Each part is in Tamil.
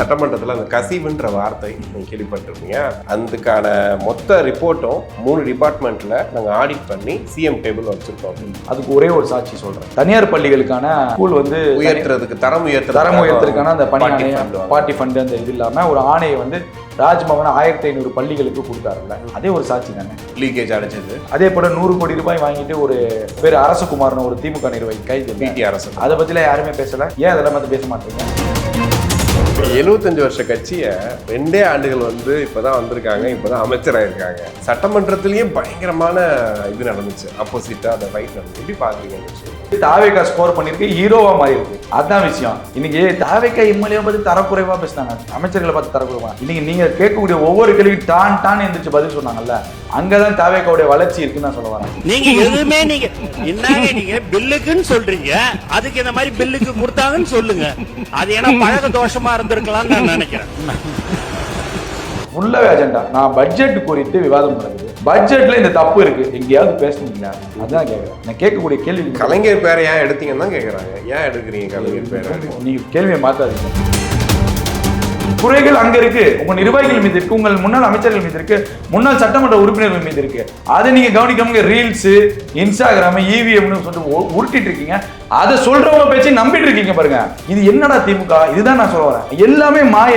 சட்டமன்றத்தில் அந்த கசிவுன்ற வார்த்தை நீங்கள் கேள்விப்பட்டிருப்பீங்க. அதுக்கான மொத்த ரிப்போர்ட்டும் 3 டிபார்ட்மெண்ட்டில் நாங்கள் ஆடிட் பண்ணி சிஎம் டேபிள் வச்சுருக்கோம். அதுக்கு ஒரே ஒரு சாட்சி சொல்கிறேன். தனியார் பள்ளிகளுக்கான ஸ்கூல் வந்து உயர்த்துறதுக்கு தரம் உயர்த்துறதுக்கான அந்த பணி பார்ட்டி ஃபண்டு அந்த இது இல்லாமல் ஒரு ஆணையை வந்து ராஜ்மோகன் 1500 பள்ளிகளுக்கு கொடுத்தாருல்ல, அதே ஒரு சாட்சி தானே. லீக்கேஜ் அடைச்சது. அதே போல 100 கோடி ரூபாய் வாங்கிட்டு ஒரு பேர் அரசகுமார்னு ஒரு திமுக நிர்வாகி கைது, பிடி அரசு. அதை பத்திலாம் யாருமே பேசல. ஏன் அதெல்லாம் பத்தி பேச மாட்டீங்க? 75 வருஷ கட்சியை 2 ஆண்டுகள் வந்து இப்பதான் வந்திருக்காங்க, இப்பதான் அமைச்சராயிருக்காங்க. சட்டமன்றத்திலயும் பயங்கரமான இது நடந்துச்சு, அப்போசிட்டா அந்த ஃபைட் நடந்துச்சு. எப்படி பாக்குறீங்க? தாவேக்கா ஸ்கோர் பண்ணிருக்கு, ஹீரோவா மாறி இருக்கு. அதான் விஷயம். இன்னைக்கு தாவேக்கா எம்எல்ஏ பத்தி தரக்குறைவா பேசினாங்க, அமைச்சர்களை பார்த்து தரக்குறைவா. இன்னைக்கு நீங்க கேட்கக்கூடிய ஒவ்வொரு கேள்வி டான் எந்திரிச்சு பதில் சொன்னாங்கல்ல, அங்கதான் தாவேக்காவுடைய வளர்ச்சி இருக்குன்னு நான் சொல்ல வரேன். நீங்க எதுவுமே நீங்க என்னங்க நீங்க பில்லுக்குன்னு சொல்றீங்க, அதுக்கு இந்த மாதிரி பில்லுக்கு கொடுத்தாங்கன்னு சொல்லுங்க. அது ஏன்னா பழக தோஷமா இருந்திருக்கலாம்னு நான் நினைக்கிறேன். ஃபுல்லாவே அஜெண்டா. நான் பட்ஜெட் குறித்து விவாதம் நடக்குது. பட்ஜெட்ல இந்த தப்பு இருக்கு, எங்கேயாவது பேசுனீங்களா? அதான் கேட்குறேன். நான் கேட்கக்கூடிய கேள்வி, கலைஞர் பேரை ஏன் எடுத்தீங்கன்னு தான் கேட்குறாங்க. ஏன் எடுக்கிறீங்க கலைஞர் பேரை? நீங்க கேள்வியை மாத்தாதீங்க. குறைகள் அங்க இருக்கு, உங்க நிர்வாகிகள் மீது இருக்கு, உங்கள் முன்னாள் அமைச்சர்கள் மீது இருக்கு, முன்னாள் சட்டமன்ற உறுப்பினர்கள் மீது இருக்கு. அதை நீங்க கவனிக்காம ரீல்ஸ், இன்ஸ்டாகிராம், இவிஎம்னு சொல்லிட்டு உருட்டிட்டு இருக்கீங்க. அதை சொல்றவங்க பேச்சு நம்பிட்டு இருக்கீங்க பாருங்க. இது என்னடா திமுக? இதுதான் நான் சொல்ல வரேன். எல்லாமே மாய,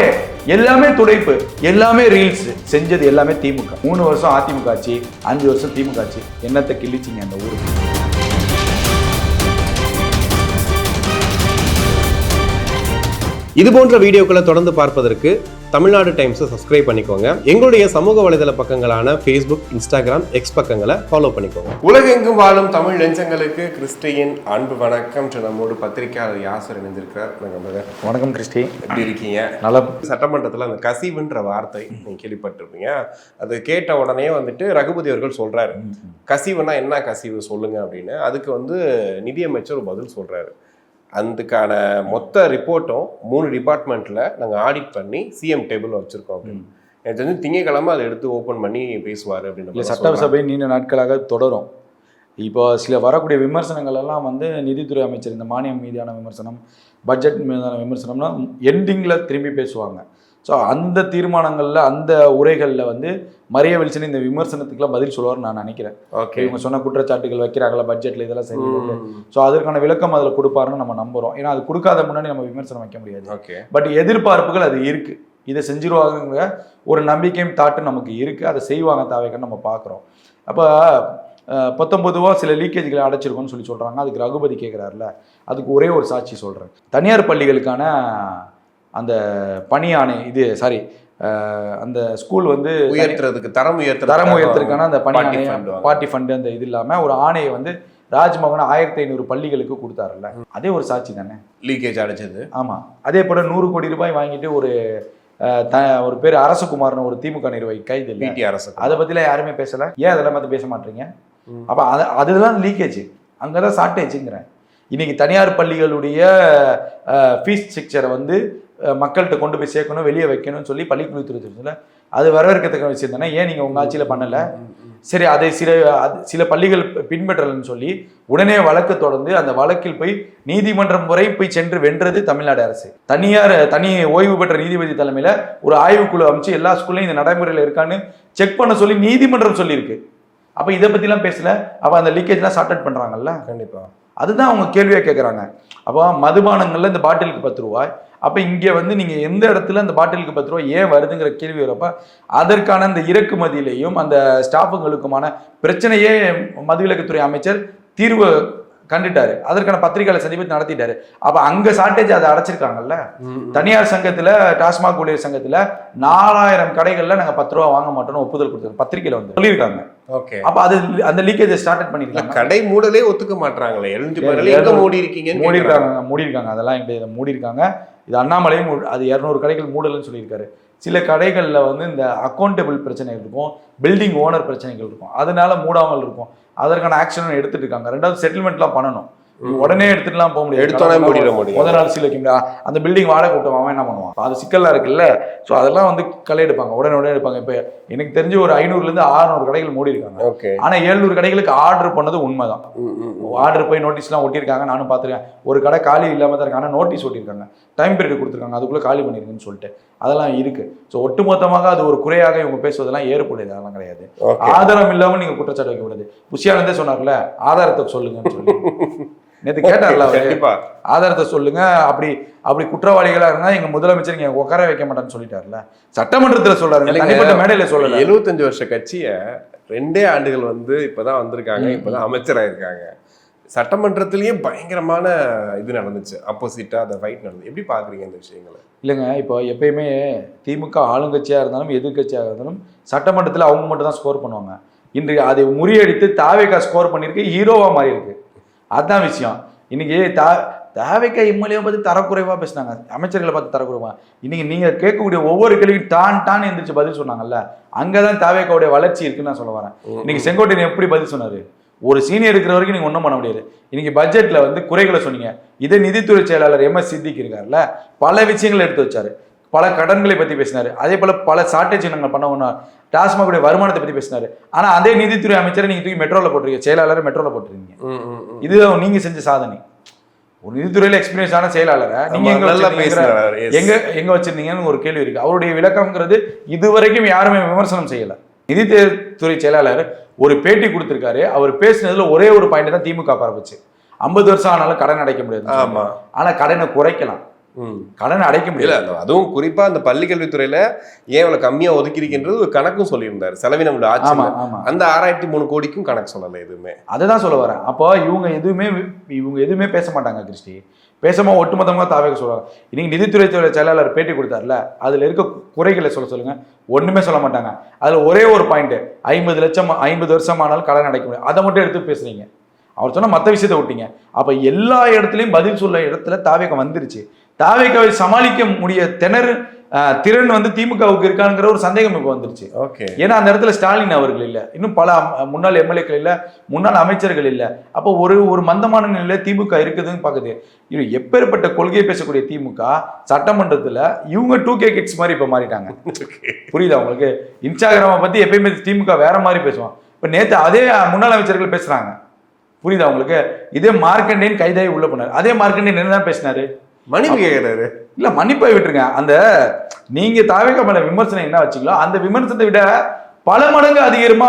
எல்லாமே துடைப்பு, எல்லாமே ரீல்ஸ். செஞ்சது எல்லாமே திமுக. 3 வருஷம் அதிமுக ஆச்சு, 5 வருஷம் திமுக ஆச்சு. என்னத்தை கிழிச்சிங்க அந்த ஊருக்கு? இது போன்ற வீடியோக்களை தொடர்ந்து பார்ப்பதற்கு தமிழ்நாடு டைம்ஸை சப்ஸ்கிரைப் பண்ணிக்கோங்க. எங்களுடைய சமூக வலைதள பக்கங்களான ஃபேஸ்புக், இன்ஸ்டாகிராம், எக்ஸ் பக்கங்களை ஃபாலோ பண்ணிக்கோங்க. உலகெங்கும் வாழும் தமிழ் நெஞ்சங்களுக்கு கிறிஸ்டியின் அன்பு வணக்கம். நம்மோடு பத்திரிகையாளர் யாசர் இணைந்திருக்கிறார். வணக்கம் கிறிஸ்டி, எப்படி இருக்கீங்க? நல்லா. சட்டமன்றத்தில் அந்த கசிவுன்ற வார்த்தை நீங்க கேள்விப்பட்டிருப்பீங்க. அது கேட்ட உடனே வந்துட்டு ரகுபதி அவர்கள் சொல்றாரு, கசிவுனா என்ன கசிவு சொல்லுங்க அப்படின்னு. அதுக்கு வந்து நிதியமைச்சர் பதில் சொல்றாரு. அதுக்கான மொத்த ரிப்போர்ட்டும் 3 டிபார்ட்மெண்ட்டில் நாங்கள் ஆடிட் பண்ணி சிஎம் டேபிள் வச்சுருக்கோம் அப்படின்னு. எனக்கு தெரிஞ்சு திங்கக்கிழமை அதை எடுத்து ஓப்பன் பண்ணி பேசுவார் அப்படின்னு. சட்டசபை நீண்ட நாட்களாக தொடரும். இப்போ சில வரக்கூடிய விமர்சனங்கள் எல்லாம் வந்து நிதித்துறை அமைச்சர் இந்த மானியம் மீதான விமர்சனம், பட்ஜெட் மீதான விமர்சனம்னா எண்டிங்கில் திரும்பி பேசுவாங்க. ஸோ அந்த தீர்மானங்களில், அந்த உரைகளில் வந்து மரிய வில்சன் இந்த விமர்சனத்துக்குலாம் பதில் சொல்லுவார்னு நான் நினைக்கிறேன். ஓகே, இவங்க சொன்ன குற்றச்சாட்டுகள் வைக்கிறாங்களா பட்ஜெட்டில், இதெல்லாம் சரியில்லை. ஸோ அதற்கான விளக்கம் அதில் கொடுப்பாருன்னு நம்ம நம்புகிறோம். ஏன்னா அது கொடுக்காத முன்னாடி நம்ம விமர்சனம் வைக்க முடியாது. ஓகே, பட் எதிர்பார்ப்புகள் அது இருக்குது. இதை செஞ்சிருவாங்கிற ஒரு நம்பிக்கையும் தாட்டு நமக்கு இருக்குது. அதை செய்வாங்க தாவேக்கன்னு நம்ம பார்க்குறோம். அப்போ 19 சில லீக்கேஜ்களை அடைச்சிருக்கோன்னு சொல்லி சொல்கிறாங்க. அதுக்கு ரகுபதி கேட்குறாருல, அதுக்கு ஒரே ஒரு சாட்சி சொல்கிறேன். தனியார் பள்ளிகளுக்கான அந்த பணி ஆணை, இது சாரி, அந்த ஸ்கூல் வந்து உயர்த்துறதுக்கு தரம் உயர்த்துறதுக்கான அந்த பணி ஆணை, பார்ட்டி ஃபண்டு அந்த இது இல்லாமல் ஒரு ஆணையை வந்து ராஜ்மோகன் 1500 பள்ளிகளுக்கு கொடுத்தாருல்ல, அதே ஒரு சாட்சி தானே. லீக்கேஜ் அடைச்சது. ஆமாம். அதே போல 100 கோடி ரூபாய் வாங்கிட்டு ஒரு பேர் அரசகுமார்னு ஒரு திமுக நிர்வாகி கைது, பிடி அரசு. அதை பத்திலாம் யாருமே பேசல. ஏன் அதெல்லாம் பத்தி பேச மாட்டீங்க? அப்ப அதுதான் லீக்கேஜ், அங்கதான் ஷார்ட்டேஜுங்கிறேன். இன்னைக்கு தனியார் பள்ளிகளுடைய ஃபீஸ் ஸ்ட்ரக்சரை வந்து மக்கள்கிட்ட கொண்டு போய் சேர்க்கணும், வெளியே வைக்கணும்னு சொல்லி பள்ளிக்கல்வித்துறை அது வரவேற்கத்தக்க விஷயம் தானே. ஏன் நீங்கள் உங்கள் ஆட்சியில் பண்ணலை? சரி, அதை சில பள்ளிகள் பின்பற்றலன்னு சொல்லி உடனே வழக்கு தொடர்ந்து அந்த வழக்கில் போய் நீதிமன்றம் வரை போய் சென்று வென்றது தமிழ்நாடு அரசு. தனி ஓய்வு பெற்ற நீதிபதி தலைமையில் ஒரு ஆய்வுக்குழு அமைச்சு எல்லா ஸ்கூல்லையும் இந்த நடைமுறையில் இருக்கான்னு செக் பண்ண சொல்லி நீதிமன்றம் சொல்லியிருக்கு. அப்போ இதை பற்றிலாம் பேசல. அப்போ அந்த லீக்கேஜ்லாம் ஷார்ட் அவுட் பண்ணுறாங்கல்ல. கண்டிப்பாக அதுதான் அவங்க கேள்வியாக கேட்குறாங்க. அப்போ மதுபானங்களில் இந்த பாட்டிலுக்கு 10 ரூபாய், அப்போ இங்கே வந்து நீங்கள் எந்த இடத்துல அந்த பாட்டிலுக்கு 10 ரூபாய் ஏன் வருதுங்கிற கேள்வி வரப்ப அதற்கான அந்த இறக்குமதியிலையும் அந்த ஸ்டாஃபுங்களுக்குமான பிரச்சனையே மதுவிலக்குத்துறை அமைச்சர் தீர்வு கண்டுட்டாரு. அதற்கான பத்திரிகையாளர் சந்திப்பு நடத்திட்டாரு. அப்ப அங்க ஷார்ட்டேஜ் அதை அடைச்சிருக்காங்கல்ல. தனியார் சங்கத்துல, டாஸ்மாக் ஊழியர் சங்கத்துல 4000 கடைகள்ல நாங்க 10 ரூபா வாங்க மாட்டோம்னு ஒப்புதல் கொடுத்தாங்க, பத்திரிகையில வந்து சொல்லியிருக்காங்க. ஓகே, அப்ப அது அந்த லீக்கேஜ் ஸ்டார்ட் பண்ணிருக்காங்க. கடை மூடலே ஒத்துக்க மாட்டாங்களே, மூடிருக்காங்க. அதெல்லாம் எங்களுக்கு மூடிருக்காங்க. இது அண்ணாமலையும் அது 200 கடைகள் மூடலன்னு சொல்லியிருக்காரு. சில கடைகளில் வந்து இந்த அக்கௌண்டபிள் பிரச்சனைகள் இருக்கும், பில்டிங் ஓனர் பிரச்சனைகள் இருக்கும், அதனால மூடாமல் இருக்கும். அதற்கான ஆக்ஷனும் எடுத்துட்டு இருக்காங்க. 2வது செட்டில்மெண்ட்லாம் பண்ணணும். உடனே எடுத்துட்டுலாம் போக முடியாது. எடுத்தோடனே மூடிட முடியும். முதல் நாள் சீல் வைக்க முடியாது. அந்த பில்டிங் வாடகை கூட்டம் அவன் என்ன பண்ணுவான்? அது சிக்கல்லாம் இருக்குல்ல. ஸோ அதெல்லாம் வந்து களை எடுப்பாங்க, உடனே எடுப்பாங்க. இப்போ எனக்கு தெரிஞ்சு ஒரு 500லேருந்து 600 கடைகள் மூடி இருக்காங்க. ஓகே. ஆனால் 700 கடைகளுக்கு ஆர்டர் பண்ணது உண்மைதான். ஆர்டர் போய் நோட்டீஸ்லாம் ஒட்டியிருக்காங்க, நானும் பார்த்துருக்கேன். ஒரு கடை காலி இல்லாமல் தான் இருக்காங்க, ஆனால் நோட்டீஸ் ஒட்டியிருக்காங்க, டைம் பீரியட் கொடுத்துருக்காங்க, அதுக்குள்ளே காலி பண்ணிருக்குன்னு சொல்லிட்டு. அதெல்லாம் இருக்கு. ஸோ ஒட்டுமொத்தமாக அது ஒரு குறையாக இவங்க பேசுவதெல்லாம் ஏற்புடையது, அதெல்லாம் கிடையாது. ஆதாரம் இல்லாமல் நீங்கள் குற்றச்சாட்டு வைக்க கூடாது. புஷியானந்தே சொன்னார்ல, ஆதாரத்தை சொல்லுங்கன்னு சொல்லி. நேற்று கேட்டார்ல, ஆதாரத்தை சொல்லுங்க, அப்படி குற்றவாளிகளா இருந்தா எங்க முதலமைச்சர் இங்க உட்கார வைக்க மாட்டான்னு சொல்லிட்டாருல. சட்டமன்றத்துல சொல்றாரு, தனிப்பட்ட மேடையில சொல்லல. 75 வருஷ கட்சியை 2 ஆண்டுகள் வந்து இப்பதான் வந்திருக்காங்க, இப்பதான் அமைச்சராயிருக்காங்க. சட்டமன்றத்திலயும் பயங்கரமான இது நடந்துச்சு, அப்போசிட்டா அந்த ஃபைட் நடந்து. எப்படி பாக்குறீங்க இந்த விஷயங்களை? இல்லைங்க, இப்போ எப்பயுமே திமுக ஆளுங்கட்சியா இருந்தாலும் எதிர்கட்சியாக இருந்தாலும் சட்டமன்றத்தில் அவங்க மட்டும் தான் ஸ்கோர் பண்ணுவாங்க. இன்று அதை முறியடித்து தாவேகா ஸ்கோர் பண்ணியிருக்கு, ஹீரோவா மாறி இருக்கு. அதுதான் விஷயம். இன்னைக்கு தாவேகா எம்எல்ஏ பார்த்து தரக்குறைவா பேசினாங்க, அமைச்சர்களை பார்த்து தரக்குறைவா. இன்னைக்கு நீங்க கேட்கக்கூடிய ஒவ்வொரு கேள்வியும் டான் எந்திரிச்சு பதில் சொன்னாங்கல்ல, அங்கதான் தாவேகாவுடைய வளர்ச்சி இருக்குன்னு நான் சொல்ல வரேன். இன்னைக்கு செங்கோட்டையன் எப்படி பதில் சொன்னாரு? ஒரு சீனியர் இருக்கிற வரைக்கும் நீங்க ஒன்றும் பண்ண முடியாது. இன்னைக்கு பட்ஜெட்ல வந்து குறைகளை சொன்னீங்க. இதே நிதித்துறை செயலாளர் MS சித்திக் இருக்காருல்ல, பல விஷயங்களை எடுத்து வச்சாரு, பல கடன்களை பத்தி பேசினாரு, அதே போல பல சாட்டேஜ் நாங்கள் பண்ண ஒண்ணா டாஸ்மாகுடைய வருமானத்தை பத்தி பேசினாரு. ஆனா அதே நிதித்துறை அமைச்சரை நீங்க தூக்கி மெட்ரோல போட்டிருக்கீங்க, செயலாளரை மெட்ரோல போட்டிருக்கீங்க. இதுதான் நீங்க செஞ்ச சாதனை. ஒரு நிதித்துறையில எக்ஸ்பீரியன்ஸ் ஆன செயலாளரை நீங்க எங்க வச்சிருந்தீங்கன்னு ஒரு கேள்வி இருக்கு. அவருடைய விளக்கம்ங்கிறது இதுவரைக்கும் யாருமே விமர்சனம் செய்யல. நிதித்துறை செயலாளர் ஒரு பேட்டி கொடுத்திருக்காரு, அவர் பேசினதுல ஒரே ஒரு பாயிண்ட் தான் திமுக பரப்புச்சு. 50 வருஷம் ஆனாலும் கடன் அடைக்க முடியாது. ஆனா கடனை குறைக்கலாம், கடன் அடைக்க முடியல. அதுவும் குறிப்பா அந்த பள்ளிக்கல்வித்துறையில ஏன் இவ்வளவு கம்மியா ஒதுக்கிறீங்கன்றது ஒரு கணக்கும் சொல்லியிருந்தாரு செலவினம் ஆட்சி. அந்த 6003 கோடிக்கும் கணக்கு சொல்லல எதுவுமே. அதுதான் சொல்ல வரேன். அப்போ இவங்க எதுவுமே பேச மாட்டாங்க கிறிஸ்டி. பேசாம ஒட்டுமொத்தமாக தாவேக சொல்லுவாங்க. இன்னைக்கு நிதித்துறை செயலாளர் பேட்டி கொடுத்தாருல, அதுல இருக்க குறைகளை சொல்லுங்க, ஒண்ணுமே சொல்ல மாட்டாங்க. அதுல ஒரே ஒரு பாயிண்ட், 50 லட்சம் 50 வருஷம் ஆனாலும் கடன் அடைக்க முடியும், அதை மட்டும் எடுத்து பேசுறீங்க. அவர் சொன்ன மற்ற விஷயத்தை விட்டீங்க. அப்ப எல்லா இடத்துலயும் பதில் சொல்ல இடத்துல தாவேக வந்துருச்சு. தாவேகாவை சமாளிக்க முடிய திறன் வந்து திமுகவுக்கு இருக்காங்கிற ஒரு சந்தேகம் இப்போ வந்துருச்சு. ஏன்னா அந்த இடத்துல ஸ்டாலின் அவர்கள் இல்லை, இன்னும் பல முன்னாள் எம்எல்ஏக்கள் இல்லை, முன்னாள் அமைச்சர்கள் இல்லை. அப்போ ஒரு மந்தமான நிலையில திமுக இருக்குதுன்னு பாக்குது. இது எப்பேற்பட்ட கொள்கையை பேசக்கூடிய திமுக சட்டமன்றத்துல இவங்க 2K கிட்ஸ் மாதிரி இப்ப மாறிட்டாங்க. புரியுதா உங்களுக்கு? இன்ஸ்டாகிராமை பத்தி எப்பயுமே திமுக வேற மாதிரி பேசுவான். இப்ப நேத்து அதே முன்னாள் அமைச்சர்கள் பேசுறாங்க. புரியுதா உங்களுக்கு? இதே மார்க்கண்டேயன் கைதாகி உள்ள போனார். அதே மார்க்கண்டேயன் என்னதான் பேசினாரு? மன்னிப்பு கேட்கிறாரு. இல்ல மன்னிப்பை விட்டுருங்க. அந்த நீங்க தாவேகா மேல விமர்சனம் என்ன வச்சுங்களோ அந்த விமர்சனத்தை விட பல மடங்கு அதிகமா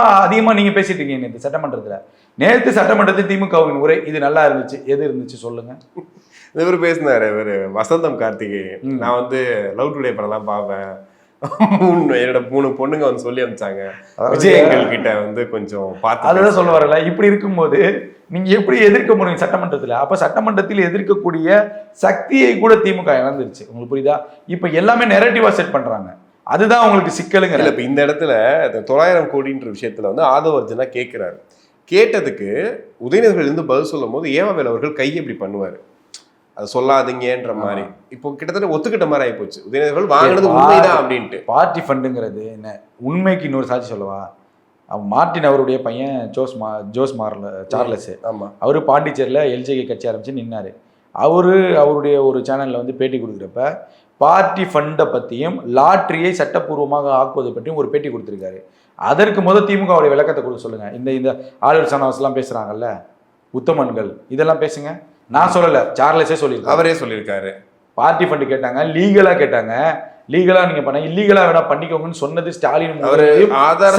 நீங்க பேசிட்டு இருக்கீங்க நேற்று சட்டமன்றத்துல. நேற்று சட்டமன்றத்தில் திமுகவின் உரை இது நல்லா இருந்துச்சு, எது இருந்துச்சு சொல்லுங்க. இவர் பேசினாரு, இவர் வசந்தம் கார்த்திகேயன், நான் வந்து லவ் டுடே படம்லாம் பார்ப்பேன், என்னோட 3 பொண்ணுங்க வந்து சொல்லி அனுப்பிச்சாங்க, விஜயங்கள் கிட்ட வந்து கொஞ்சம் பார்த்து. அதுதான் சொல்ல வரல. இப்படி இருக்கும்போது நீங்க எப்படி எதிர்க்க முடியும் சட்டமன்றத்துல? அப்ப சட்டமன்றத்தில் எதிர்க்கக்கூடிய சக்தியை கூட திமுக இழந்துருச்சு. உங்களுக்கு புரியுதா? இப்ப எல்லாமே நெரேட்டிவா செட் பண்றாங்க. அதுதான் உங்களுக்கு சிக்கலுங்க. இப்ப இந்த இடத்துல 900 கோடின்ற விஷயத்துல வந்து ஆதவர்ஜனா கேட்கிறாரு. கேட்டதுக்கு உதயநிதிகள் இருந்து பதில் சொல்லும் போது ஏவாவேல் அவர்கள் கையை இப்படி பண்ணுவாரு, அது சொல்லாதீங்கன்ற மாதிரி. இப்போ கிட்டத்தட்ட ஒத்துக்கிட்ட மாதிரி ஆகி போச்சு. உதயநிதிகள் வாங்கினது உண்மைதான் அப்படின்ட்டு. பார்ட்டி ஃபண்டுங்கிறது என்ன? உண்மைக்கு இன்னொரு சாட்சி சொல்லவா? மார்ட்டின் அவருடைய பையன் ஜோஸ் சார்லஸ், அவரு பாண்டிச்சேரியில் LJK கட்சி ஆரம்பிச்சு நின்னாரு. அவருடைய ஒரு சேனல்ல வந்து பேட்டி கொடுக்குறப்ப பார்ட்டி ஃபண்டை பற்றியும் லாட்ரியை சட்டப்பூர்வமாக ஆக்குவதை பற்றியும் ஒரு பேட்டி கொடுத்துருக்காரு. அதற்கு முதல் திமுகவுடைய விளக்கத்தை கொடுக்க சொல்லுங்க. இந்த ஆளுநர் சனாவஸ்லாம் பேசுறாங்கல்ல, உத்தமன்கள், இதெல்லாம் பேசுங்க. நான் சொல்லல, சார்லஸே சொல்லியிருக்காரு, அவரே சொல்லியிருக்காரு. பார்ட்டி ஃபண்டு கேட்டாங்க, லீகலா கேட்டாங்க. லீகலா நீங்க பண்ண, இல்லீகலா வேணா பண்ணிக்கோங்கன்னு சொன்னது ஸ்டாலின்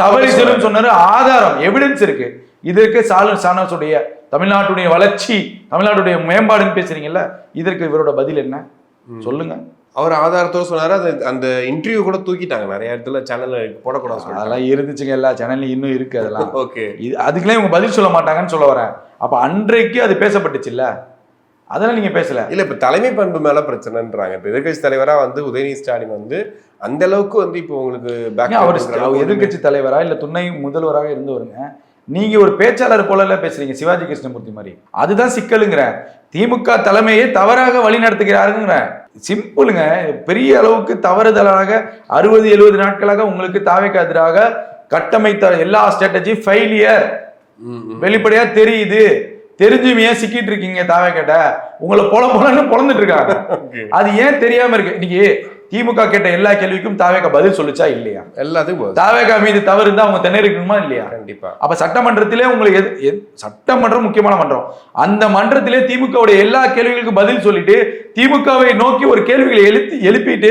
சபரிசனும் சொன்னாரு. ஆதாரம் எவிடன்ஸ் இருக்கு. இதற்கு சானஸுடைய தமிழ்நாட்டுடைய வளர்ச்சி, தமிழ்நாட்டுடைய மேம்பாடுன்னு பேசுறீங்கல்ல, இதற்கு இவரோட பதில் என்ன சொல்லுங்க. அவர் ஆதாரத்தோட சொன்னாரு. அது அந்த இன்டர்வியூ கூட தூக்கிட்டாங்க, நிறைய இடத்துல சேனல்ல போடக்கூடாது. அதெல்லாம் இருந்துச்சுங்க, எல்லா சேனல்லையும் இன்னும் இருக்கு அதெல்லாம். ஓகே, அதுக்கெல்லாம் இவங்க பதில் சொல்ல மாட்டாங்கன்னு சொல்ல வரேன். அப்ப அன்றைக்கு அது பேசப்பட்டுச்சு இல்ல, அதெல்லாம் நீங்க பேசல இல்ல. இப்ப தலைமை பண்பு மேல பிரச்சனைன்றாங்க. இப்ப எதிர்கட்சி தலைவரா வந்து உதயநிதி ஸ்டாலின் வந்து அந்த அளவுக்கு வந்து இப்போ உங்களுக்கு எதிர்கட்சி தலைவரா இல்ல துணை முதல்வராக இருந்து வருங்க, நீங்க ஒரு பேச்சாளர் போல பேசுறீங்க, சிவாஜி கிருஷ்ணமூர்த்தி மாதிரி. அதுதான் சிக்கலுங்கிற. திமுக தலைமையை தவறாக வழி நடத்துகிறாருங்கிற. சிம்பிளுங்க. பெரிய அளவுக்கு தவறுதலாக 60-70 நாட்களாக உங்களுக்கு தாவேக்கு எதிராக கட்டமைத்த எல்லா ஸ்ட்ராட்டஜி ஃபெயிலியர் வெளிப்படையா தெரியுது. தெரிஞ்சுமே சிக்கிட்டு இருக்கீங்க தாவே கேட்ட உங்களை பொலன்னு பொழந்துட்டு இருக்காங்க. அது ஏன் தெரியாம இருக்கு? இன்னைக்கு திமுக கேட்ட எல்லா கேள்விக்கும் தாவேகா பதில் சொல்லிச்சா இல்லையா? எல்லாத்துக்கும் தாவேகா மீது தவறு இருந்தா அவங்க திணறிக்கணுமா இல்லையா? கண்டிப்பா. அப்ப சட்டமன்றத்திலே உங்களுக்கு சட்டமன்றம் முக்கியமான மன்றம், அந்த மன்றத்திலே திமுகவுடைய எல்லா கேள்விகளுக்கும் பதில் சொல்லிட்டு திமுகவை நோக்கி ஒரு கேள்விகளை எழுப்பிட்டு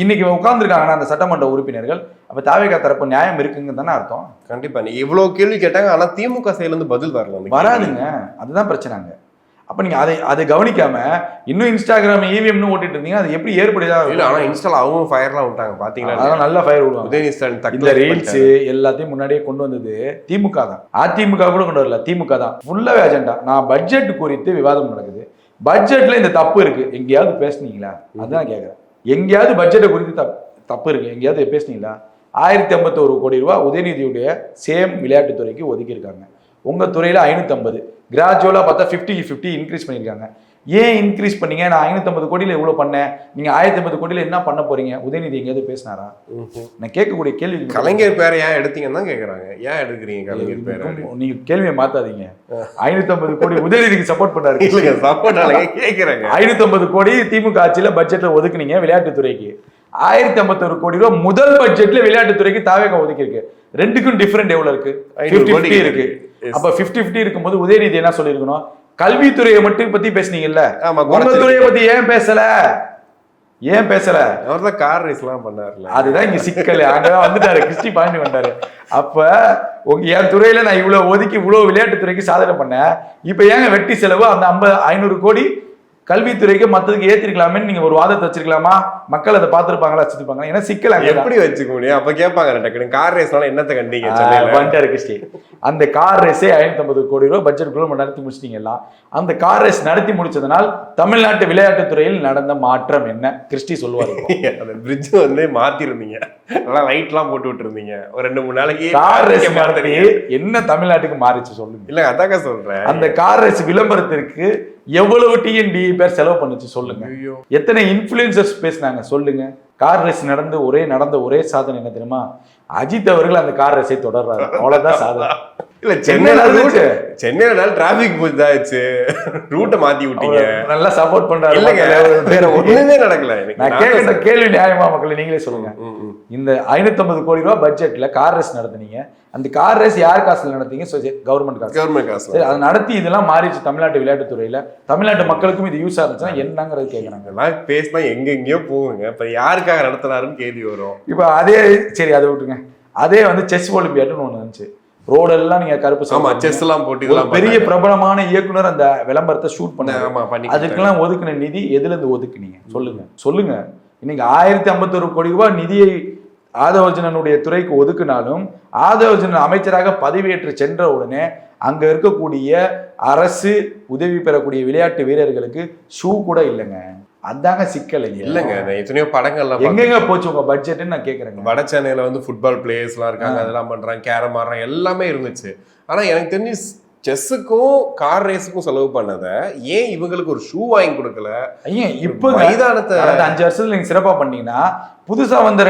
இன்னைக்கு உட்கார்ந்துருக்காங்கன்னா அந்த சட்டமன்ற உறுப்பினர்கள், அப்ப தாவேகா தரப்பு நியாயம் இருக்குங்க தானே அர்த்தம். கண்டிப்பா. நீ இவ்வளவு கேள்வி கேட்டாங்க, ஆனா திமுக சைடுல இருந்து பதில் வராதுங்க. அதுதான் பிரச்சனைங்க. அப்ப நீங்க அதை கவனிக்காம இன்னும் இன்ஸ்டாகிராம் EVMனு ஓட்டிட்டு இருந்தீங்க, அது எப்படி ஏற்படுதா? இல்ல, ஆனா இன்ஸ்டால அவங்க ஃபயர்லாம் விட்டாங்க பாத்தீங்களா? அதான் நல்லா ஃபயர் விடுவாங்க. உதயநிதி இந்த ரீல்ஸ் எல்லாத்தையும் முன்னாடியே கொண்டு வந்தது திமுக தான். அதிமுக கூட கொண்டு வரல, திமுக தான் ஃபுல்லாவே அஜெண்டா. நான் பட்ஜெட் குறித்து விவாதம் நடக்குது, பட்ஜெட்ல இந்த தப்பு இருக்கு, எங்கேயாவது பேசுனீங்களா? அதுதான் கேட்கறேன். எங்கேயாவது பட்ஜெட்டை குறித்து தப்பு இருக்கு, எங்கேயாவது பேசுனீங்களா? 1051 கோடி ரூபாய் உதயநிதியுடைய சேம் விளையாட்டுத்துறைக்கு ஒதுக்கியிருக்காங்க. உங்க துறையில 550, கிராஜுவலா பார்த்தா 50-50 இன்க்ரீஸ் பண்ணியிருக்காங்க. ஏன் இன்க்ரீஸ் பண்ணீங்க? நான் 550 கோடியில எவ்வளவு பண்ணேன், நீங்க 1050 கோடியில என்ன பண்ண போறீங்க? உதயநிதி எங்கேயாவது பேசினாரா? நான் கேட்கக்கூடிய கேள்வி, கலைஞர் பேரை ஏன் எடுத்தீங்கன்னு தான் கேட்கறாங்க. ஏன் எடுக்கிறீங்க கலைஞர் பேரை? நீங்க கேள்வியை மாத்தாதீங்க. 550 கோடி உதயநிதிக்கு சப்போர்ட் பண்ணாரு. இல்லைங்க, சப்போர்ட் ஆளுங்க கேட்கறாங்க. 550 கோடி திமுக ஆட்சியில பட்ஜெட்ல ஒதுக்குனீங்க விளையாட்டுத்துறைக்கு. 1051 கோடி ரூபாய் முதல் பட்ஜெட்ல விளையாட்டுத்துறைக்கு தாவேகா ஒதுக்கி இருக்கு. ரெண்டுக்கும் டிஃபரெண்ட் எவ்வளவு இருக்கு? 50-50 இருக்கு. அப்ப 50-50 இருக்கும்போது உதயநிதி என்ன சொல்லிருக்கணும்? கல்வித்துறையை மட்டும் பத்தி பேசுனீங்கல்ல, உங்க துறையை பத்தி ஏன் பேசல? ஏன் பேசல? அவர்தான் கார் ரேஸ் எல்லாம் பண்ணாருல. அதுதான் இங்க சிக்கல். அங்கதான் வந்துட்டாரு, கிறிஸ்டி பாயிண்ட் வந்தாரு. அப்ப என் துறையில நான் இவ்வளவு ஒதுக்கி இவ்வளவு விளையாட்டுத்துறைக்கு சாதனை பண்ணேன், இப்ப ஏங்க வெட்டி செலவு அந்த 500 கோடி கல்வித்துறைக்கு மற்றதுக்கு ஏத்திருக்கலாமே நீங்க ஒரு வாதத்தை வச்சிருக்கலாமா? மக்கள் அதை பார்த்திருப்பாங்களா, வச்சிருப்பாங்க? ஏன்னா சிக்கல் எப்படி வச்சுக்க முடியும்? அப்ப கேட்பாங்க, டக்குனு கார் ரேஸ்னால என்னத்தை கண்டீங்க? அந்த கார் ரேஸே 550 கோடி ரூபாய் பட்ஜெட்டுக்குள்ள நடத்தி முடிச்சிட்டீங்க எல்லாம். அந்த கார் ரேஸ் நடத்தி முடிச்சதனால் தமிழ்நாட்டு விளையாட்டுத்துறையில் நடந்த மாற்றம் என்ன? கிறிஸ்டி சொல்லுவாரு. அந்த பிரிட்ஜ் வந்து மாத்திருந்தீங்க, நல்லா லைட் எல்லாம் போட்டு விட்டு இருந்தீங்க, ஒரு 2-3 நாளைக்கு கார் ரேஸ் நடத்தி என்ன தமிழ்நாட்டுக்கு மாறிச்சு சொல்லுங்க. இல்ல, அதாங்க சொல்றேன். அந்த கார் ரேஸ் விளம்பரத்திற்கு எவ்வளவு TND பேர் செலவு பண்ணுச்சு சொல்லுங்க. எத்தனை இன்ஃபுளுசர்ஸ் பேசினாங்க சொல்லுங்க. கார் ரேஸ் நடந்த ஒரே சாதனை என்ன தெரியுமா? அஜித் அவர்கள் அந்த கார் ரேஸை தொடர்றாரு, அவ்வளவுதான் சாதனை. இல்ல, சென்னையில டிராபிக் போச்சு, ரூட்டை மாத்தி விட்டீங்க, நல்லா சப்போர்ட் பண்றாரு. ஒண்ணுமே நடக்கல. நான் கேட்கிற கேள்வி நியாயமா மக்களை நீங்களே சொல்லுங்க. இந்த 550 கோடி ரூபாய் பட்ஜெட்ல கார் ரேஸ் நடத்துனீங்க, அந்த கார் ரேஸ் யார் காசுல நடத்தீங்க? கவர்மெண்ட் காசு. சரி, அதை நடத்தி இதெல்லாம் மாறிச்சு தமிழ்நாட்டு விளையாட்டுத்துறையில. தமிழ்நாட்டு மக்களுக்கும் இது யூஸ் ஆச்சுன்னா என்னங்கிறது கேட்கறாங்க. பேசினா எங்கெங்கயோ போகுங்க. இப்ப யாருக்காக நடத்தினாருன்னு கேள்வி வரும். இப்ப அதே சரி, அதை விட்டுருங்க. அதே வந்து செஸ் ஒலிம்பியாட்னு ஒண்ணு இருந்துச்சு. ரோடெல்லாம் நீங்க கருப்பு செஸ் எல்லாம் போட்டு பெரிய பிரபலமான இயக்குனர் அந்த விளம்பரத்தை ஷூட் பண்ணாரு. அதுக்கெல்லாம் ஒதுக்குன நிதி எதுல இருந்து ஒதுக்குனீங்க சொல்லுங்க. இன்னைக்கு 1051 கோடி ரூபாய் நிதியை ஆதவர்ஜனனுடைய துறைக்கு ஒதுக்குனாலும் ஆதவர்ஜனன் அமைச்சராக பதவியேற்று சென்ற உடனே அங்க இருக்கக்கூடிய அரசு உதவி பெறக்கூடிய விளையாட்டு வீரர்களுக்கு ஷூ கூட இல்லைங்க. அதாங்க சிக்கல். இல்லைங்க, எத்தனையோ படங்கள்லாம் எங்கெங்க போச்சு உங்க பட்ஜெட்னு நான் கேட்கறேங்க. வட சென்னையில வந்து ஃபுட்பால் பிளேயர்ஸ் எல்லாம் இருக்காங்க, அதெல்லாம் பண்றாங்க, கேரம் ஆடுறாங்க, எல்லாமே இருந்துச்சு. ஆனா எனக்கு தெரிஞ்சு செஸ்ஸுக்கும் கார் ரேஸுக்கும் செலவு பண்ணத ஏன் இவங்களுக்கு ஒரு ஷூ வாங்கி கொடுக்கல? இப்ப மைதானத்தை 5 வருஷத்துல நீங்க சிறப்பா பண்ணீங்கன்னா புதுசா வந்த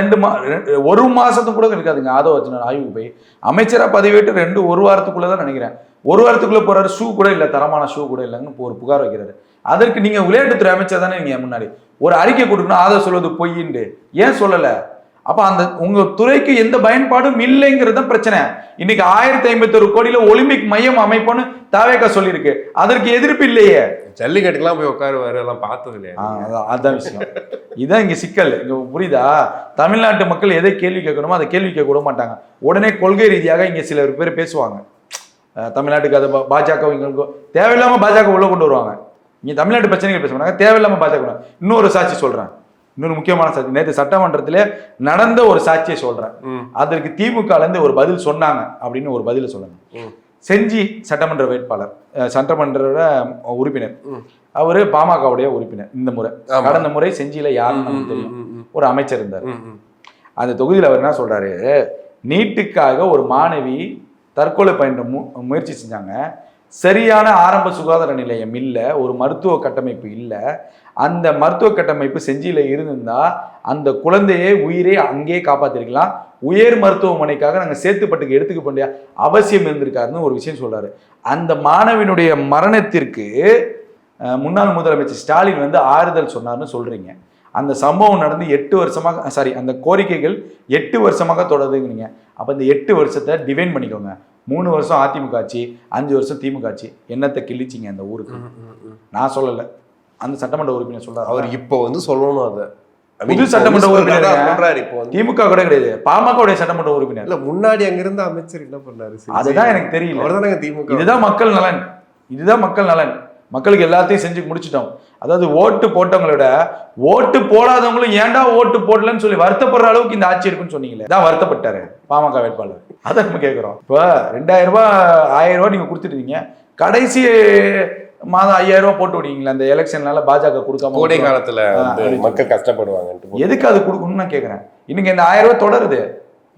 1 மாசத்துக்கு கூட இருக்காதுங்க. ஆதவர்ஜனன் ஆய்வுக்கு போய் அமைச்சரா பதவியேற்று 1 வாரத்துக்குள்ளதான் நினைக்கிறேன். 1 வாரத்துக்குள்ள போறாரு, ஷூ கூட இல்ல, தரமான ஷூ கூட இல்லைன்னு ஒரு புகார் வைக்கிறாரு. அதற்கு நீங்க விளையாட்டுத்துறை அமைச்சர் தானே, நீங்க முன்னாடி ஒரு அறிக்கை கொடுக்கணும், ஆதவ சொல்வது பொய்ன்னு ஏன் சொல்லல? அப்ப அந்த உங்க துறைக்கு எந்த பயன்பாடும் இல்லைங்கிறது தான் பிரச்சனை. இன்னைக்கு 1051 கோடியில ஒலிம்பிக் மையம் அமைப்போன்னு தாவேகா சொல்லியிருக்கு, அதற்கு எதிர்ப்பு இல்லையே. ஜல்லிக்கட்டுக்கெல்லாம் போய் உட்காருவாரு, எல்லாம் பார்த்தது இல்லையா? அதான் விஷயம். இதான் இங்க சிக்கல். இங்க புரியுதா? தமிழ்நாட்டு மக்கள் எதை கேள்வி கேட்கணுமோ அதை கேள்வி கேட்க விட மாட்டாங்க. உடனே கொள்கை ரீதியாக இங்க சில பேர் பேசுவாங்க. தமிழ்நாட்டுக்கு அதை பாஜக தேவையில்லாம பாஜக உள்ள கொண்டு வருவாங்க. இங்க தமிழ்நாட்டு பிரச்சனைகள் பேச மாட்டாங்க, தேவையில்லாம பாஜக. இன்னொரு சாட்சி சொல்றேன், இன்னொரு முக்கியமான சாட்சி. நேற்று சட்டமன்றத்திலே நடந்த ஒரு சாட்சியை சொல்றேன். அதற்கு திமுக இருந்து ஒரு பதில் சொன்னாங்க அப்படின்னு ஒரு பதில சொல்லுங்க. செஞ்சி சட்டமன்ற வேட்பாளர், சட்டமன்ற உறுப்பினர், அவரு பாமகவுடைய உறுப்பினர். இந்த முறை, கடந்த முறை செஞ்சியில யாருன்னு நமக்கு தெரியும், ஒரு அமைச்சர் இருந்தார். அந்த தொகுதியில் அவர் என்ன சொல்றாரு, நீட்டுக்காக ஒரு மாணவி தற்கொலை பயின்ற முயற்சி செஞ்சாங்க. சரியான ஆரம்ப சுகாதார நிலையம் இல்லை, ஒரு மருத்துவ கட்டமைப்பு இல்லை. அந்த மருத்துவ கட்டமைப்பு செஞ்சியில் இருந்திருந்தா அந்த குழந்தையை உயிரை அங்கேயே காப்பாற்றிருக்கலாம். உயர் மருத்துவமனைக்காக நாங்கள் சேத்துப்பட்டுக்கு எடுத்துக்க வேண்டிய அவசியம் இருந்திருக்காருன்னு ஒரு விஷயம் சொல்றாரு. அந்த மாணவினுடைய மரணத்திற்கு முன்னாள் முதலமைச்சர் ஸ்டாலின் வந்து ஆறுதல் சொன்னார்னு சொல்றீங்க. அந்த சம்பவம் நடந்து 8 வருஷமாக, சாரி, அந்த கோரிக்கைகள் 8 வருஷமாக தொடருதுங்கிறீங்க. அப்போ இந்த 8 வருஷத்தை டிவைன் பண்ணிக்கோங்க. 3 வருஷம் அதிமுக ஆட்சி, 5 வருஷம் திமுக ஆட்சி. என்னத்தை கிழிச்சிங்க அந்த ஊருக்கு? நான் சொல்லலை, அந்த சட்டமன்ற உறுப்பினர் சொல்றாரு. அவர் இப்போ வந்து சொல்லணும் அதை. புது சட்டமன்ற உறுப்பினர் திமுக கூட கிடையாது, பாமக சட்டமன்ற உறுப்பினர். இல்ல முன்னாடி அங்கிருந்த அமைச்சர் என்ன பண்ணாரு அதுதான் எனக்கு தெரியல. அவர்தானே திமுக. இதுதான் மக்கள் நலன், இதுதான் மக்கள் நலன். மக்களுக்கு எல்லாத்தையும் செஞ்சு முடிச்சிட்டோம். அதாவது ஓட்டு போட்டவங்களோட ஓட்டு போடாதவங்களும் ஏன்டா ஓட்டு போடலன்னு சொல்லி வருத்தப்படுற அளவுக்கு இந்த ஆட்சி இருக்குன்னு சொன்னீங்களே, தான் வருத்தப்பட்டாரு பாமக வேட்பாளர். அதை நம்ம கேட்குறோம். இப்போ 2000 ரூபாய் 1000 ரூபாய் நீங்க கொடுத்துருந்தீங்க, கடைசி மாதம் 5000 ரூபாய் போட்டு விடுவீங்களா அந்த எலெக்ஷன்னால பாஜக கொடுக்காம? கோடை காலத்துல மக்கள் கஷ்டப்படுவாங்க, எதுக்கு அது கொடுக்கணும்னு நான் கேட்குறேன். இன்னைக்கு இந்த 1000 ரூபாய் தொடருது,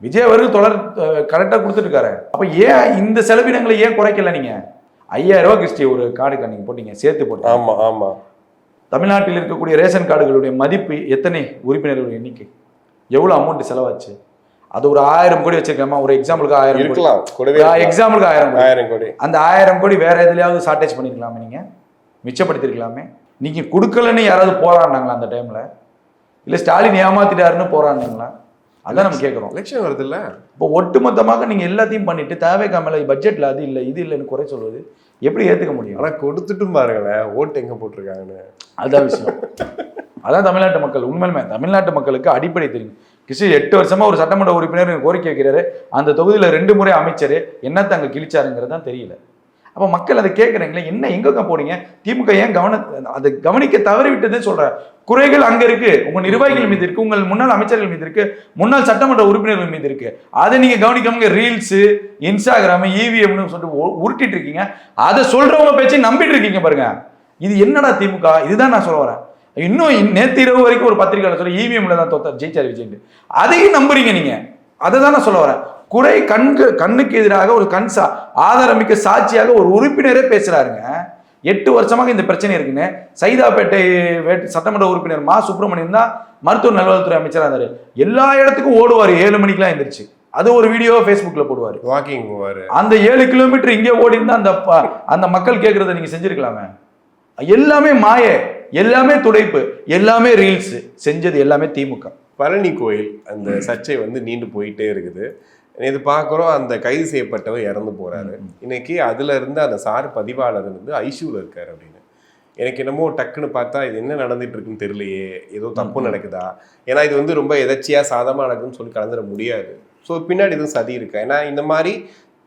விஜய் அவர்கள் கரெக்டாக கொடுத்துட்டு இருக்காரு. அப்ப ஏன் இந்த செலவினங்களை ஏன் குறைக்கல? நீங்க 5000 ரூபாய் கிறிஸ்டி ஒரு கார்டு நீங்க போட்டீங்க, சேர்த்து போட்டீங்க. ஆமா ஆமா. தமிழ்நாட்டில் இருக்கக்கூடிய ரேஷன் கார்டுகளுடைய மதிப்பு எத்தனை, உறுப்பினர்களுடைய எண்ணிக்கை எவ்வளவு அமௌண்ட் செலவாச்சு? அது ஒரு 1000 கோடி வச்சிருக்கலாமா? ஒரு எக்ஸாம்பிளுக்கு 1000 இருக்கலாம், எக்ஸாம்பிளுக்கு 1000 கோடி. அந்த 1000 கோடி வேற எதுலயாவது ஷார்டேஜ் பண்ணிருக்கலாமே, நீங்க மிச்சப்படுத்திருக்கலாமே. நீங்க கொடுக்கலன்னு யாராவது போராடினாங்களா அந்த டைம்ல? இல்ல ஸ்டாலின் ஏமாத்திட்டாருன்னு போராடினாங்களா? அதான் நம்ம கேட்குறோம். எலெக்ஷன் வருது இல்ல, இப்போ ஒட்டுமொத்தமாக நீங்க எல்லாத்தையும் பண்ணிட்டு தேவைக்கா மேல பட்ஜெட்ல அது இல்லை இது இல்லைன்னு குறை சொல்வது எப்படி ஏத்துக்க முடியும்? ஆனா கொடுத்துட்டும் பாருங்களேன் ஓட்டு எங்க போட்டிருக்காங்கன்னு. அதான் விஷயம். அதான் தமிழ்நாட்டு மக்கள், உண்மையிலுமே தமிழ்நாட்டு மக்களுக்கு அடிப்படை தெரியும். கிருஷ்ண 8 வருஷமா ஒரு சட்டமன்ற உறுப்பினர் கோரிக்கை வைக்கிறாரு, அந்த தொகுதியில 2 முறை அமைச்சர் என்னத்தை அங்க கிழிச்சாருங்கிறது தான் தெரியல. அப்போ மக்கள் அதை கேட்குறீங்களே, என்ன எங்க போறீங்க? திமுக ஏன் அதை கவனிக்க தவறிவிட்டதே சொல்ற. குறைகள் அங்க இருக்கு, உங்க நிர்வாகிகள் மீது இருக்கு, உங்கள் முன்னாள் அமைச்சர்கள் மீது இருக்கு, முன்னாள் சட்டமன்ற உறுப்பினர்கள் மீது இருக்கு. அதை நீங்க கவனிக்காம ரீல்ஸ், இன்ஸ்டாகிராம், இவிஎம்னு சொல்லிட்டு உருட்டிட்டு இருக்கீங்க. அதை சொல்றவங்க பேச்சு நம்பிட்டு இருக்கீங்க பாருங்க. இது என்னடா திமுக? இதுதான் நான் சொல்ல வரேன். இன்னும் நேற்று இரவு வரைக்கும் ஒரு பத்திரிகையாளர் சொல்ல இவிஎம்ல தான் தோத்தார் ஜெயிச்சார் விஜய், அதையும் நம்புறீங்க நீங்க. அதை தான் நான் சொல்ல வரேன். குறை கண்ணுக்கு எதிராக ஒரு ஆதாரமிக்க சாட்சியாக ஒரு உறுப்பினரே பேசுறாருங்க. 8 வருஷமாக இந்த பிரச்சனை இருக்குன்னு. சைதாப்பேட்டை சட்டமன்ற உறுப்பினர் மா சுப்பிரமணியன் தான் மருத்துவ நல்வாழ்வுத்துறை அமைச்சராக இருந்தாரு. எல்லா இடத்துக்கும் ஓடுவார், 7 மணிக்கெல்லாம் எந்திரிச்சு. அது ஒரு வீடியோ ஃபேஸ்புக்ல போடுவாரு, வாக்கிங் போவாரு. அந்த 7 கிலோமீட்டர் இங்கே ஓடி இருந்தா அந்த மக்கள் கேட்கறத நீங்க செஞ்சிருக்கலாமே. எல்லாமே மாய, எல்லாமே துடைப்பு, எல்லாமே ரீல்ஸ், செஞ்சது எல்லாமே திமுக. பழனி கோயில் அந்த சர்ச்சை வந்து நீண்டு போயிட்டே இருக்குது. இது பார்க்குறோம், அந்த கைது செய்யப்பட்டவர் இறந்து போறாரு. இன்னைக்கு அதுல இருந்து அந்த சார் பதிவாளர் வந்து ஐசியூல இருக்காரு அப்படின்னு. எனக்கு என்னமோ டக்குன்னு பார்த்தா இது என்ன நடந்துட்டு இருக்குன்னு தெரியலையே, ஏதோ தப்பு நடக்குதா? ஏன்னா இது வந்து ரொம்ப எதர்ச்சியா சாதமா நடக்குதுன்னு சொல்லி கலந்துட முடியாது. ஸோ பின்னாடி எதுவும் சதி இருக்கா? ஏன்னா இந்த மாதிரி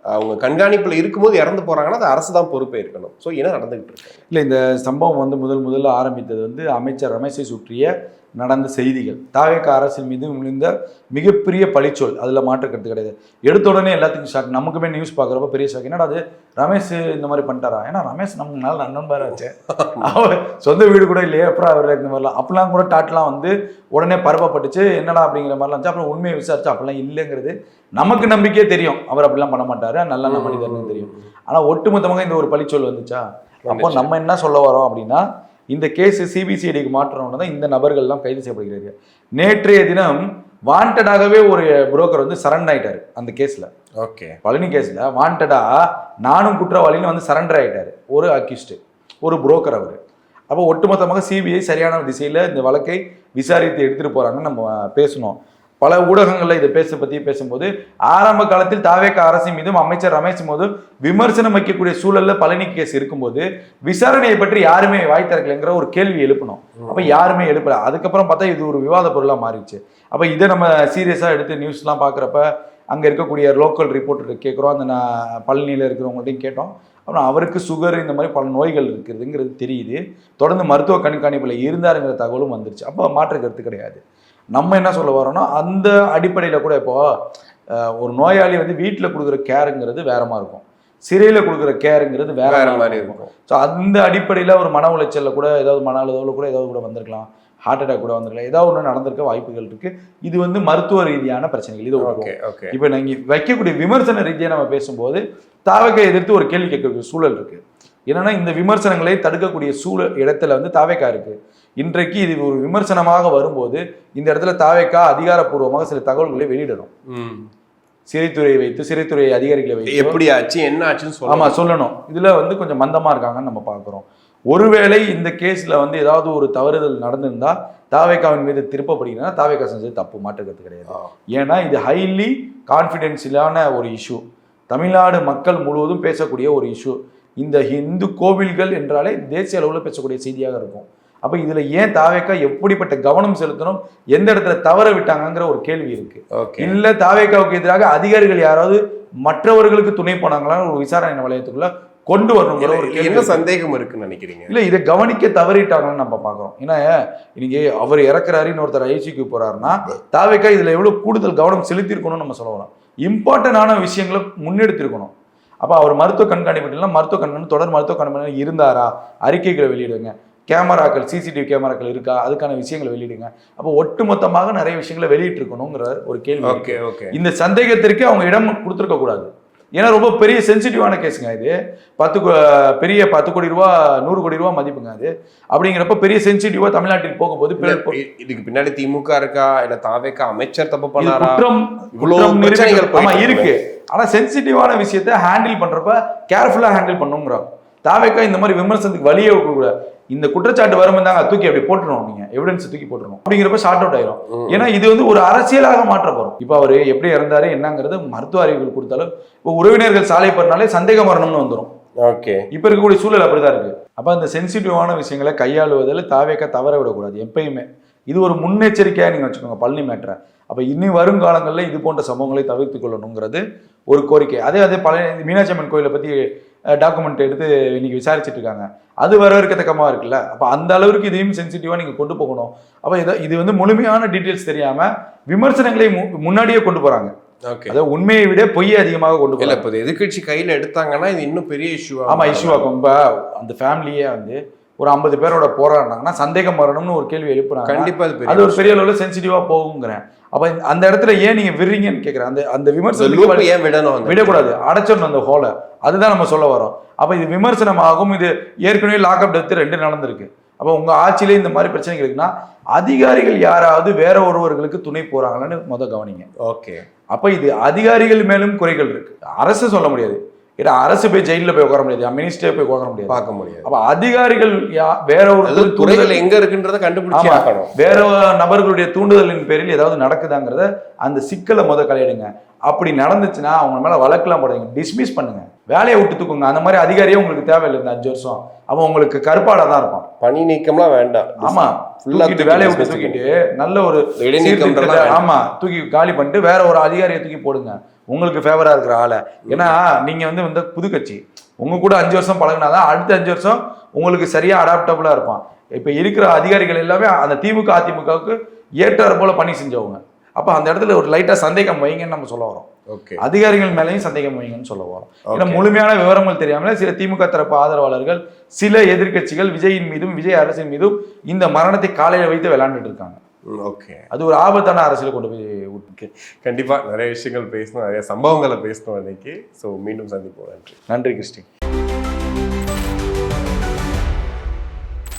அவங்க கண்காணிப்புல இருக்கும்போது இறந்து போறாங்கன்னா அது அரசு தான் பொறுப்பே இருக்கணும். ஸோ என்ன நடந்துகிட்டு இருக்கு? இல்லை, இந்த சம்பவம் வந்து முதல்ல ஆரம்பித்தது வந்து அமைச்சர் ரமேஷை சுற்றிய நடந்த செய்திகள், தாவேக அரசின் மீது விழுந்த மிகப்பெரிய பழிச்சொல், அதில் மாற்றுக்கிறது கிடையாது. எடுத்த உடனே எல்லாத்துக்கும் ஷாக். நமக்குமே நியூஸ் பார்க்குறப்ப பெரிய ஷாக். என்னடா அது ரமேஷ் இந்த மாதிரி பண்ணிட்டாரா? ஏன்னா ரமேஷ் நமக்கு நல்ல நண்பராச்சு, அவர் சொந்த வீடு கூட இல்லையே, அப்புறம் அவர் இந்த மாதிரிலாம் அப்பெல்லாம் கூட டாட்லாம் வந்து உடனே பரப்பப்பட்டுச்சு, என்னடா அப்படிங்கிற மாதிரிலாம் இருந்துச்சு. அப்புறம் உண்மையை விசாரிச்சு அப்படிலாம் இல்லைங்கிறது நமக்கு நம்பிக்கையே தெரியும். அவர் அப்படிலாம் பண்ண மாட்டாரு, நல்ல மனிதர்னு தெரியும். ஆனால் ஒட்டுமொத்தமாக இந்த ஒரு பழிச்சொல் வந்துச்சா. அப்போ நம்ம என்ன சொல்ல வரோம் அப்படின்னா, இந்த கேஸ் சிபிசிஐடிக்கு மாற்றணும்னு தான் இந்த நபர்கள்லாம் கைது செய்யப்படுகிறார்கள். நேற்றைய தினம் வாண்டடாகவே ஒரு புரோக்கர் வந்து சரண்டர் ஆயிட்டாரு அந்த கேஸ்ல. ஓகே, பழனி கேஸ்ல வாண்டடா நானும் குற்றவாளின்னு வந்து சரண்டர் ஆயிட்டாரு ஒரு அக்யூஸ்ட், ஒரு புரோக்கர் அவர். அப்போ ஒட்டுமொத்தமாக சிபிஐ சரியான திசையில இந்த வழக்கை விசாரித்து எடுத்துட்டு போறாங்கன்னு நம்ம பேசணும். பல ஊடகங்களில் இதை பேசும்போது ஆரம்ப காலத்தில் தாவேக அரசின் மீதும் அமைச்சர் ரமேஷ் மீதும் விமர்சனம் வைக்கக்கூடிய சூழல்ல பழனி கேஸ் இருக்கும்போது விசாரணையை பற்றி யாருமே வாய் திறக்கலைங்கிற ஒரு கேள்வி எழுப்பணும். அப்ப யாருமே எழுப்பல. அதுக்கப்புறம் பார்த்தா இது ஒரு விவாத பொருளா மாறிடுச்சு. அப்ப இதை நம்ம சீரியஸா எடுத்து நியூஸ்லாம் பார்க்குறப்ப அங்க இருக்கக்கூடிய லோக்கல் ரிப்போர்ட்டர் கேட்குறோம், அந்த பழனியில் இருக்கிறவங்கள்ட்டையும் கேட்டோம். அப்புறம் அவருக்கு சுகர் இந்த மாதிரி பல நோய்கள் இருக்கிறதுங்கிறது தெரியுது. தொடர்ந்து மருத்துவ கண்காணிப்புல இருந்தாருங்கிற தகவலும் வந்துருச்சு. அப்போ மாற்று கருத்து கிடையாது. நம்ம என்ன சொல்ல வரோம்னா, அந்த அடிப்படையில் கூட இப்போ ஒரு நோயாளி வந்து வீட்டில் கொடுக்குற கேருங்கிறது வேற மாதிரி இருக்கும், சிறையில் கொடுக்குற கேருங்கிறது வேற மாதிரி இருக்கும். ஸோ அந்த அடிப்படையில் ஒரு மன உளைச்சலில் கூட ஏதாவது மன அளவில் கூட ஏதாவது கூட வந்திருக்கலாம். ஹார்ட் அட்டாக் கூட வந்திருக்கலாம், ஏதாவது ஒன்று நடந்திருக்க வாய்ப்புகள் இருக்கு. இது வந்து மருத்துவ ரீதியான பிரச்சனைகள். இது ஓகே ஓகே. இப்போ நீங்கள் வைக்கக்கூடிய விமர்சன ரீதியாக நம்ம பேசும்போது தாவேக்கா எதிர்த்து ஒரு கேள்வி கேட்கக்கூடிய சூழல் இருக்கு. என்னன்னா இந்த விமர்சனங்களை தடுக்கக்கூடிய இடத்துல வந்து தாவேக்கா இருக்கு. இன்றைக்கு இது ஒரு விமர்சனமாக வரும்போது இந்த இடத்துல தாவேக்கா அதிகாரப்பூர்வமாக சில தகவல்களை வெளியிடணும். சிறைத்துறையை வைத்து, சிறைத்துறை அதிகாரிகளை வைத்து எப்படி ஆச்சு என்ன ஆச்சுன்னு ஆமா சொல்லணும். இதுல வந்து கொஞ்சம் மந்தமா இருக்காங்கன்னு நம்ம பார்க்குறோம். ஒருவேளை இந்த கேஸ்ல வந்து ஏதாவது ஒரு தவறுதல் நடந்திருந்தா தாவேக்காவின் மீது திருப்பப்படுகிறதுனா தாவேக்கா செஞ்சது தப்பு, மாற்றுக்கிறது கிடையாது. ஏன்னா இது ஹைலி கான்ஃபிடென்ஷியலான ஒரு இஷ்யூ, தமிழ்நாடு மக்கள் முழுவதும் பேசக்கூடிய ஒரு இஷ்யூ. இந்த இந்து கோவில்கள் என்றாலே தேசிய அளவில் பேசக்கூடிய செய்தியாக இருக்கும். அப்போ இதில் ஏன் தாவேக்கா எப்படிப்பட்ட கவனம் செலுத்தணும், எந்த இடத்துல தவற விட்டாங்கிற ஒரு கேள்வி இருக்கு. இல்லை தாவேக்காவுக்கு எதிராக அதிகாரிகள் யாராவது மற்றவர்களுக்கு துணை போனாங்களான்னு ஒரு விசாரணை வளையத்துக்குள்ள கொண்டு வரணுங்கிற ஒரு என்ன சந்தேகம் இருக்குன்னு நினைக்கிறீங்க? இல்லை இதை கவனிக்க தவறிட்டாங்கன்னு நம்ம பார்க்குறோம். ஏன்னா இன்னைக்கு அவர் இறக்குறாருன்னு ஒருத்தர் ஐசிக்கு போறாருன்னா தாவேக்கா இதில் எவ்வளோ கூடுதல் கவனம் செலுத்திருக்கணும்னு நம்ம சொல்ல வரோம். இம்பார்ட்டன்டான விஷயங்களை முன்னெடுத்திருக்கணும். அப்போ அவர் மருத்துவ கண்காணிப்பு மருத்துவ கண்காணிப்பு தொடர் மருத்துவ கண்காணிப்பு இருந்தாரா, அறிக்கைகளை வெளியிடுங்க. கேமராக்கள், சிசிடிவி கேமராக்கள் இருக்கா, அதுக்கான விஷயங்களை வெளியிடுங்க. அப்போ ஒட்டுமொத்தமாக நிறைய விஷயங்களை வெளியிட்டு இருக்கணுங்கிற ஒரு கேள்வி. Okay okay. இந்த சந்தேகத்திற்கு அவங்க இடம் கொடுத்துருக்க கூடாது. ஏன்னா ரொம்ப பெரிய சென்சிட்டிவான கேஸுங்க இது. 10 கோடி ரூபா 100 கோடி ரூபா மதிப்புங்க அது. அப்படிங்கிறப்ப பெரிய சென்சிட்டிவா தமிழ்நாட்டில் போகும்போது இதுக்கு பின்னாடி திமுக இருக்கா இல்ல தாவேக்கா அமைச்சர் தப்பு பண்ணாரா, குற்றம் இருக்கு. ஆனா சென்சிட்டிவான விஷயத்தை ஹேண்டில் பண்றப்ப கேர்ஃபுல்லா ஹேண்டில் பண்ணுங்கிறோம். தாவேக்கா இந்த மாதிரி விமர்சனத்துக்கு வழியே விடக்கூடாது. இந்த குற்றச்சாட்டு வரும்போது தூக்கி அப்படி போட்டுருவோம், நீங்க எவிடன்ஸ் தூக்கி போட்டுருவோம் அப்படிங்கிறப்ப ஷார்ட் அவுட் ஆயிரும். ஏன்னா இது வந்து ஒரு அரசியலாக மாற்ற போறோம். இப்போ அவரு எப்படி இறந்தாரு என்னங்கிறது மருத்துவ அறிவுகள் கொடுத்தாலும் இப்போ உறவினர்கள் சாலை போறனாலே சந்தேக மரணம்னு வந்துடும். ஓகே, இப்ப இருக்கக்கூடிய சூழல் அப்படிதான் இருக்கு. அப்ப அந்த சென்சிட்டிவான விஷயங்களை கையாளுவதில் தாவேக்கா தவற விடக்கூடாது எப்பயுமே. இது ஒரு முன்னெச்சரிக்கையா நீங்க வச்சுக்கோங்க பழனி மேட்டரை. அப்ப இனி வருங்காலங்களில் இது போன்ற சம்பவங்களை தவிர்த்து கொள்ளணுங்கிறது ஒரு கோரிக்கை. அதே பழனி மீனாட்சி அம்மன் கோயிலை பத்தி டாக்குமெண்ட் எடுத்து இன்னைக்கு விசாரிச்சுட்டு இருக்காங்க. அது வரவேற்கத்தக்கமா இருக்குல்ல. அப்ப அந்த அளவுக்கு இதையும் சென்சிட்டிவா நீங்க கொண்டு போகணும். அப்ப இது வந்து முழுமையான டீட்டெயில்ஸ் தெரியாம விமர்சனங்களை முன்னாடியே கொண்டு போறாங்க. அதாவது உண்மையை விட பொய்யை அதிகமாக கொண்டு போகல. இப்போ எதிர்கட்சி கையில எடுத்தாங்கன்னா இது இன்னும் பெரிய இஷ்யூ. ஆமா, இஷ்யூ ஆகும். இப்ப அந்த ஃபேமிலியே வந்து ஒரு 50 பேரோட போராடினாங்கன்னா சந்தேகம் வரணும்னு ஒரு கேள்வி எழுப்புறாங்க. கண்டிப்பா அது ஒரு பெரிய அளவுல சென்சிட்டிவா போகுங்கிறேன். அப்ப அந்த இடத்துல ஏன் நீங்க விடுறீங்கன்னு கேட்கிறேன். அந்த விமர்சனம் ஏன் விடக்கூடாது, அடைச்சிடணும் அந்த ஹோலை. அதுதான் நம்ம சொல்ல வரோம். அப்ப இது விமர்சனமாகும். இது ஏற்கனவே லாக்அப் டெத் 2 நடந்திருக்கு. அப்ப உங்க ஆட்சியிலே இந்த மாதிரி பிரச்சனைகள் இருக்குன்னா அதிகாரிகள் யாராவது வேற ஒருவர்களுக்கு துணை போறாங்களான்னு கவனிங்க. ஓகே. அப்ப இது அதிகாரிகள் மேலும் குறைகள் இருக்கு. அரசு சொல்ல முடியாது. ஏன்னா அரசு போய் ஜெயிலில் போய் உட்கார முடியாது, மினிஸ்டர் போய் உட்கார முடியாது, பார்க்க முடியாது. அப்ப அதிகாரிகள் வேற ஒரு துறைகள் எங்க இருக்குன்றத கண்டுபிடிச்சு வேற நபர்களுடைய தூண்டுதலின் பேரில் ஏதாவது நடக்குதாங்கிறத அந்த சிக்கலை கலையிடுங்க. அப்படி நடந்துச்சுன்னா அவங்க மேல வழக்கெல்லாம் போடுங்க, டிஸ்மிஸ் பண்ணுங்க, வேலையை விட்டு தூக்குங்க. அந்த மாதிரி அதிகாரியே உங்களுக்கு தேவையில்லை இந்த 5 வருஷம். அவன் உங்களுக்கு கருப்பாடா தான் இருப்பான். பணி நீக்கம்லாம் வேண்டாம். ஆமா, தூக்கிட்டு வேலையை விட்டு தூக்கிட்டு நல்ல ஒரு தூக்கி காலி பண்ணிட்டு வேற ஒரு அதிகாரியை தூக்கி போடுங்க, உங்களுக்கு ஃபேவரா இருக்கிற ஆளை. ஏன்னா நீங்க வந்து புது கட்சி, உங்க கூட 5 வருஷம் பழகினாதான் அடுத்த 5 வருஷம் உங்களுக்கு சரியா அடாப்டபுளா இருப்பான். இப்ப இருக்கிற அதிகாரிகள் எல்லாமே அந்த திமுக அதிமுகவுக்கு ஏற்றாறு போல பணி செஞ்சவங்க. அப்ப அந்த இடத்துல ஒரு லைட்டா சந்தேகம் வைங்கன்னு நம்ம சொல்ல வரோம். அதிகாரிகள் மேலேயும் சந்தேகம் வைங்கன்னு சொல்ல வரோம். ஏன்னா முழுமையான விவரங்கள் தெரியாமல சில திமுக தரப்பு ஆதரவாளர்கள், சில எதிர்கட்சிகள் விஜயின் மீதும் விஜய் அரசின் மீதும் இந்த மரணத்தை காலையில வைத்து விளையாண்டுட்டு இருக்காங்க. ஓகே, அது ஒரு ஆபத்தான அரசியல் கொண்டு போய் விட்டு. கண்டிப்பா நிறைய விஷயங்கள் பேசணும், நிறைய சம்பவங்களை பேசணும் இன்னைக்கு. ஸோ மீண்டும் சந்திப்போம். நன்றி. நன்றி கிறிஸ்டின்.